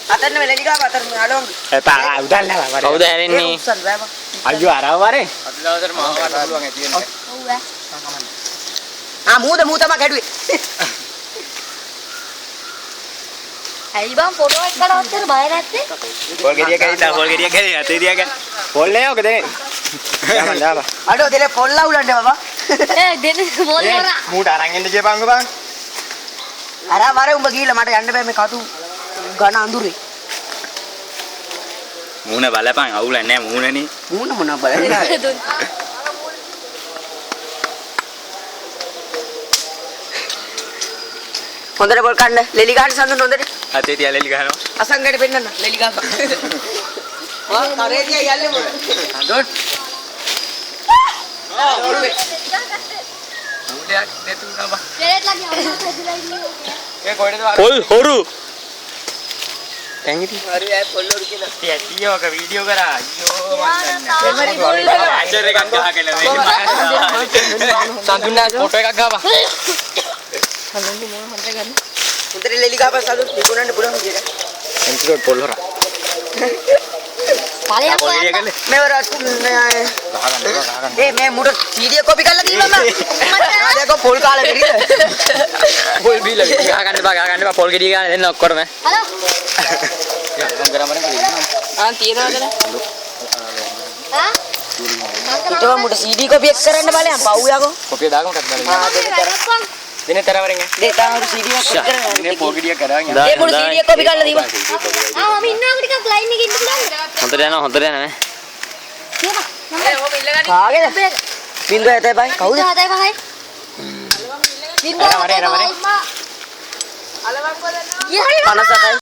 අතන වෙලෙලි ගාව අතන අලෝන් එපා උදල් නෑ මම කවුද හැරෙන්නේ උස්සන් බෑ බා අයියෝ අරව වරේ අද දවසට මාව ගන්න පුළුවන් ඇති වෙන්නේ ඔව් ඈ මූ තමයි ගැඩුවේ ඇයි බං ෆොටෝ එක කරවත්තර බය නැත්තේ පොල් ගෙඩිය කරින්න පොල් ගෙඩිය කරින්න අතේ තියාගන්න පොල් නෑ ඔක දෙන්නේ යමන් දාපන් අඩෝ දෙලේ පොල්ලා උලන්නේ බබා දෙන්න මොල් වරා මූට අරන් එන්න කියපන්කෝ බං අර වරේ උඹ ගිහිල්ලා මට යන්න බෑ මේ කටු ඝන අඳුරේ මූණ බලපන් අවුල නෑ මූණනේ මූණ මොන බලන්නේ හොඳට පොල් කන්න ලෙලි ගහන්න සඳුන් හොඳට අතේ තියා ලෙලි ගහනවා අසංගඩ පෙන්නන්න ලෙලි ගහපන් කරේ දිහා යන්නේ මොකද අදොත් ඔළුවේ මූණයක් නැතුණා බං දෙලෙත් ලගි අම්මා හදලා ඉන්නේ ඒ කොහෙද පොල් හොරු හරි ඈ පොල්ලෝරු කියලා තියෝක වීඩියෝ කරා අයියෝ තාමරි පොල් අච්චර එකක් ගහගෙන සඳුන්නා ෆොටෝ එකක් ගහපන් හොඳට මොන හොඳට ගන්න හොඳට ලෙලි ගහපන් සඳුන් විකුණන්න පුළුවන් විදියට එන්ටිකෝඩ් පොල් හොරා ඵලයක් පොල් ගෙඩිය හොයන්න කළේ මේවර ගහගන්න ඒ මේ මුඩ සීඩිය කොපි කරලා දීලා මම ආදේක පොල් කාලා බෙරිද පොල් බීලා ගහගන්න බා පොල් ගෙඩිය ගන්න දෙන්න ඔක්කොම හලෝ ආ තියනවද ආ ඊටව මුඩ සීඩී කොපි එක කරන්න බලයන් පව් යකෝ කොපිය දාගමු කත් බලන්න ආ දෙක කර දිනේ තරවරෙන් දෙතාවරු සීඩී එක කොපි කරන්න දිනේ පොල් ගෙඩිය කරා ඒ මුඩ සීඩී එක කොපි කරලා දීපන් ආ මම ඉන්නවා ටිකක් ලයින් එකේ ඉන්න පුළුවන්ද හොඳට යනවා නේ කියපන් කාගේද බින්දුව 75 කවුද 75යි බින්දුව 75යි අලවම් බලන්න 58යි